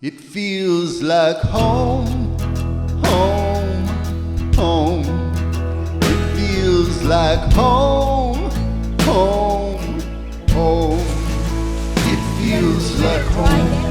It feels like home, home, home. It feels like home, home, home. It feels like home.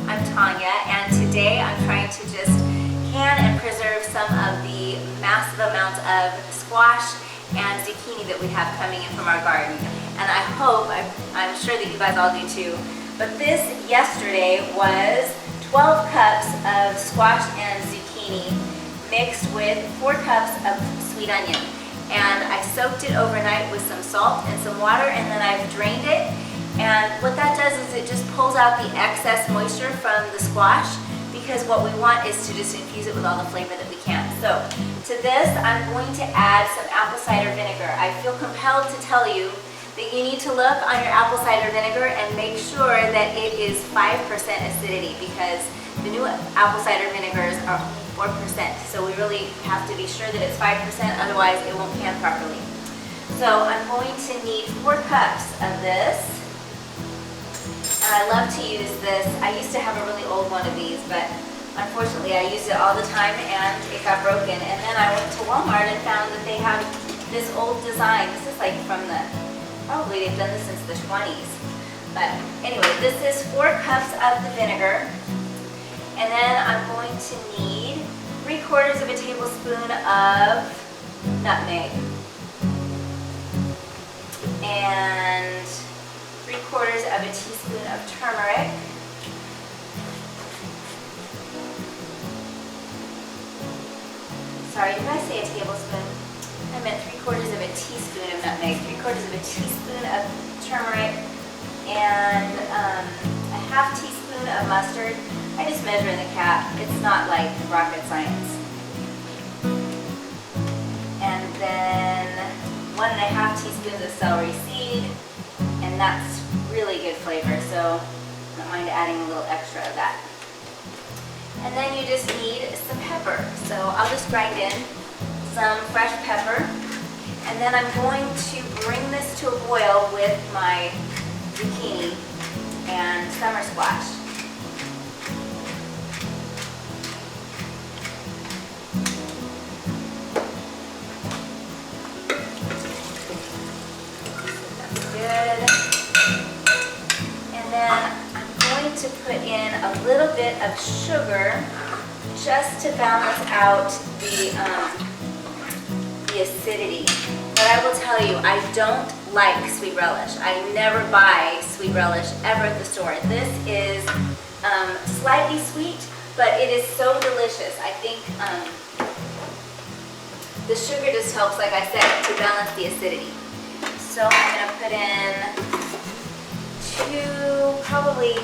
I'm Tanya, and today I'm trying to just can and preserve some of the massive amounts of squash and zucchini that we have coming in from our garden. And I hope, I'm sure that you guys all do too, but this yesterday was 12 cups of squash and zucchini mixed with 4 cups of sweet onion. And I soaked it overnight with some salt and some water, and then I've drained it. And what that does is it just pulls out the excess moisture from the squash, because what we want is to just infuse it with all the flavor that we can. So to this, I'm going to add some apple cider vinegar. I feel compelled to tell you that you need to look on your apple cider vinegar and make sure that it is 5% acidity, because the new apple cider vinegars are 4%. So we really have to be sure that it's 5%, otherwise it won't can properly. So I'm going to need 4 cups of this. And I love to use this. I used to have a really old one of these, but unfortunately I used it all the time and it got broken. And then I went to Walmart and found that they have this old design. This is like from the, probably they've done this since the 20s. But anyway, this is 4 cups of the vinegar. And then I'm going to need 3/4 of a tablespoon of nutmeg. And 3/4 of a teaspoon of turmeric. Sorry, did I say a tablespoon? I meant 3/4 of a teaspoon of nutmeg, 3/4 of a teaspoon of turmeric, and a 1/2 teaspoon of mustard. I just measure in the cap. It's not like rocket science. And then 1½ teaspoons of celery seed. And that's really good flavor, so I don't mind adding a little extra of that. And then you just need some pepper. So I'll just grind in some fresh pepper. And then I'm going to bring this to a boil with my zucchini and summer squash. To put in a little bit of sugar just to balance out the acidity. But I will tell you, I don't like sweet relish. I never buy sweet relish ever at the store. This is slightly sweet, but it is so delicious. I think the sugar just helps, like I said, to balance the acidity. So I'm going to put in probably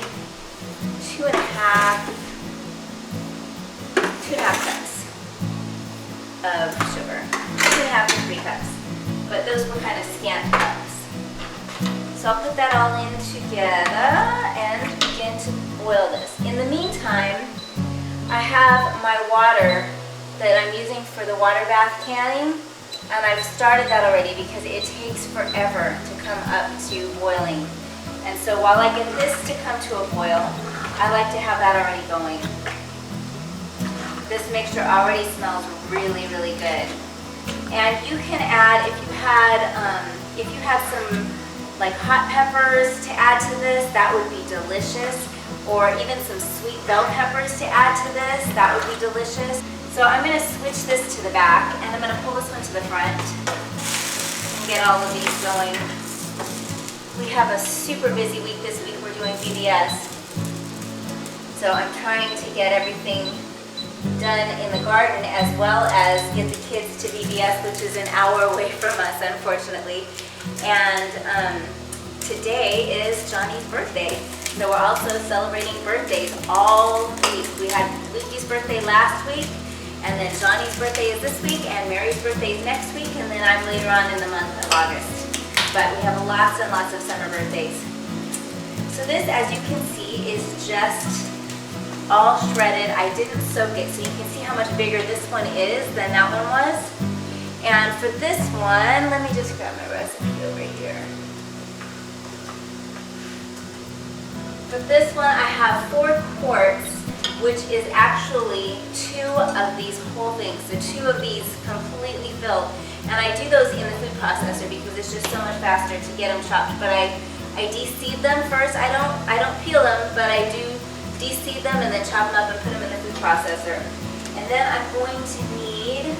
2½ cups of sugar. 2½ to 3 cups. But those were kind of scant cups. So I'll put that all in together and begin to boil this. In the meantime, I have my water that I'm using for the water bath canning, and I've started that already because it takes forever to come up to boiling. And so while I get this to come to a boil, I like to have that already going. This mixture already smells really, really good. And you can add, if you had some like hot peppers to add to this, that would be delicious. Or even some sweet bell peppers to add to this, that would be delicious. So I'm going to switch this to the back, and I'm going to pull this one to the front and get all of these going. We have a super busy week this week. We're doing VBS. So I'm trying to get everything done in the garden as well as get the kids to VBS, which is an hour away from us, unfortunately. And today is Johnny's birthday. So we're also celebrating birthdays all week. We had Lucy's birthday last week, and then Johnny's birthday is this week, and Mary's birthday is next week, and then I'm later on in the month of August. But we have lots and lots of summer birthdays. So this, as you can see, is just all shredded. I didn't soak it, so you can see how much bigger this one is than that one was. And for this one, let me just grab my recipe over here. For this one, I have 4 quarts, which is actually 2 of these whole things. So 2 of these completely filled. And I do those in the food processor because it's just so much faster to get them chopped. But I de-seed them first. I don't peel them, but I do de-seed them and then chop them up and put them in the food processor. And then I'm going to need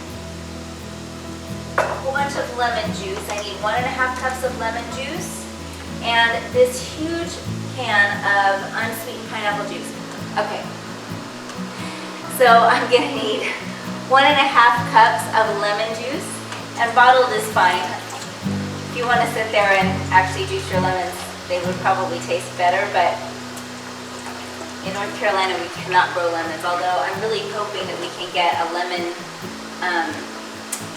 a whole bunch of lemon juice. I need 1.5 cups of lemon juice and this huge can of unsweetened pineapple juice. Okay, so I'm gonna need 1.5 cups of lemon juice, and bottled is fine. If you want to sit there and actually juice your lemons, they would probably taste better, but in North Carolina, we cannot grow lemons, although I'm really hoping that we can get a lemon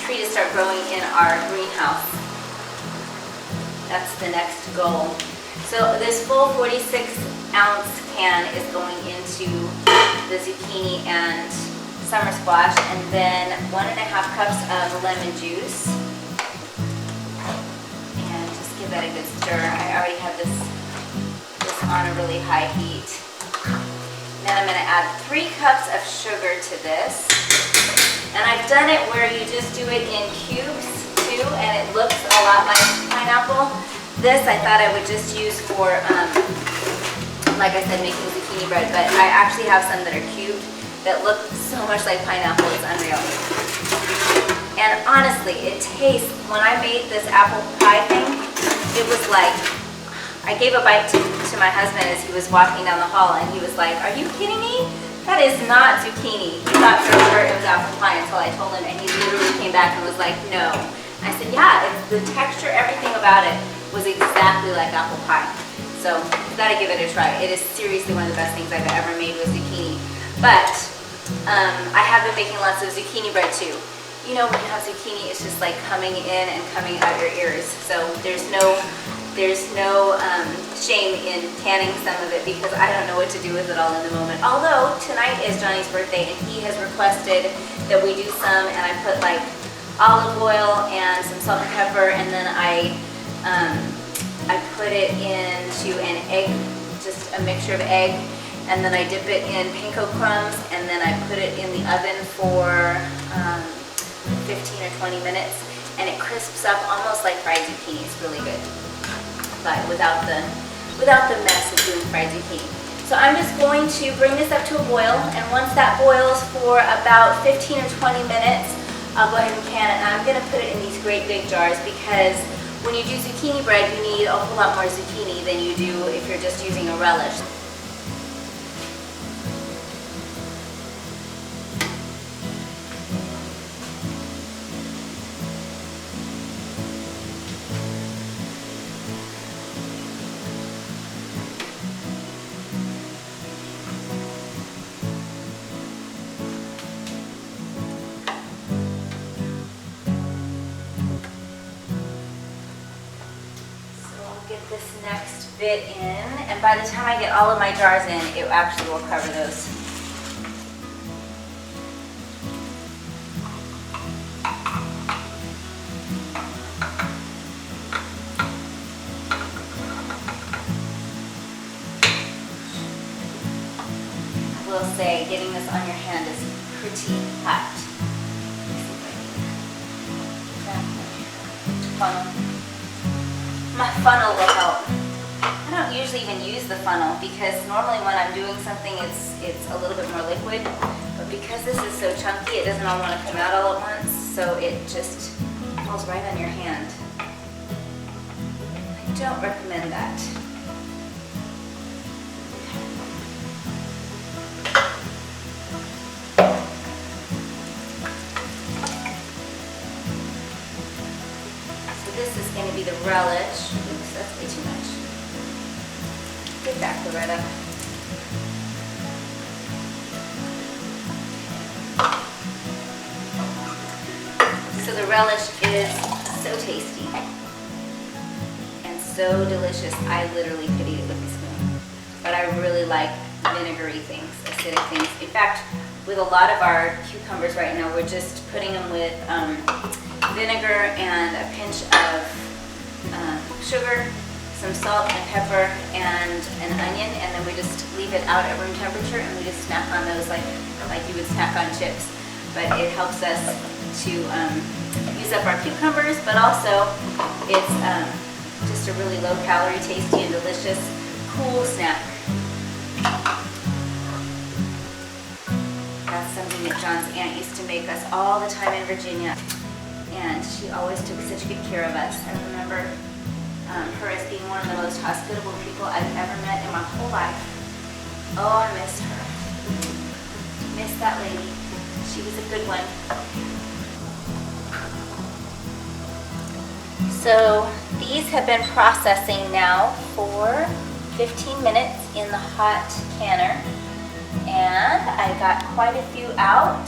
tree to start growing in our greenhouse. That's the next goal. So this full 46-ounce can is going into the zucchini and summer squash, and then 1.5 cups of lemon juice. And just give that a good stir. I already have this on a really high heat. Then I'm going to add 3 cups of sugar to this. And I've done it where you just do it in cubes too, and it looks a lot like pineapple. This I thought I would just use for, like I said, making zucchini bread, but I actually have some that are cubed that look so much like pineapple, it's unreal. And honestly, it tastes, when I made this apple pie thing, it was like, I gave a bite to my husband as he was walking down the hall, and he was like, "Are you kidding me? That is not zucchini." He thought for sure it was apple pie until I told him, and he literally came back and was like, "No." I said, "Yeah, it's the texture, everything about it was exactly like apple pie." So you gotta give it a try. It is seriously one of the best things I've ever made with zucchini. But I have been making lots of zucchini bread too. You know, when you have zucchini, it's just like coming in and coming out your ears. So there's no shame in canning some of it because I don't know what to do with it all in the moment. Although tonight is Johnny's birthday and he has requested that we do some, and I put like olive oil and some salt and pepper, and then I put it into an egg, just a mixture of egg, and then I dip it in panko crumbs, and then I put it in the oven for 15 or 20 minutes, and it crisps up almost like fried zucchini. It's really good, but without the mess of doing fried zucchini. So I'm just going to bring this up to a boil, and once that boils for about 15 or 20 minutes, I'll go ahead and can it, and I'm going to put it in these great big jars because when you do zucchini bread, you need a whole lot more zucchini than you do if you're just using a relish. Get this next bit in, and by the time I get all of my jars in, it actually will cover those. I will say, getting this on your hand is pretty hot. Funnel. My funnel will help. I don't usually even use the funnel because normally when I'm doing something it's a little bit more liquid, but because this is so chunky it doesn't all want to come out all at once, so it just falls right on your hand. I don't recommend that. be the relish. Oops, that's way too much. Get back, Loretta. So the relish is so tasty and so delicious. I literally could eat it with a spoon. But I really like vinegary things, acidic things. In fact, with a lot of our cucumbers right now, we're just putting them with vinegar and a pinch of sugar, some salt and pepper, and an onion, and then we just leave it out at room temperature, and we just snack on those like you would snack on chips. But it helps us to use up our cucumbers, but also it's just a really low calorie, tasty, and delicious, cool snack. That's something that John's aunt used to make us all the time in Virginia. And she always took such good care of us. I remember her as being one of the most hospitable people I've ever met in my whole life. Oh, I miss her. Miss that lady. She was a good one. So these have been processing now for 15 minutes in the hot canner. And I got quite a few out.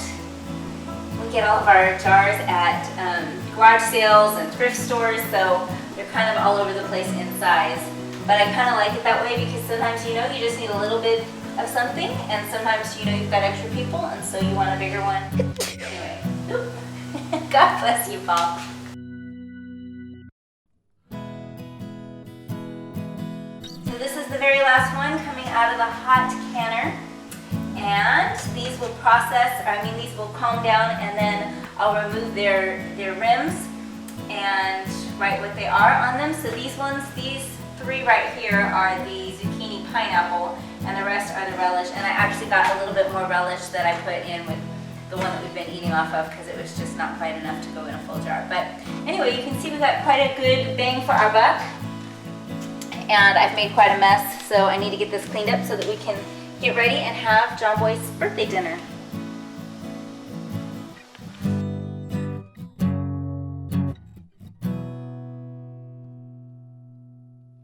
We get all of our jars at garage sales and thrift stores, so they're kind of all over the place in size. But I kind of like it that way because sometimes, you know, you just need a little bit of something, and sometimes, you know, you've got extra people, and so you want a bigger one. Anyway, God bless you, Paul. So this is the very last one coming out of the hot canner. And these will these will calm down, and then I'll remove their rims and write what they are on them. So these three right here are the zucchini pineapple, and the rest are the relish. And I actually got a little bit more relish that I put in with the one that we've been eating off of because it was just not quite enough to go in a full jar. But anyway, you can see we got quite a good bang for our buck. And I've made quite a mess, so I need to get this cleaned up so that we can get ready and have John Boy's birthday dinner.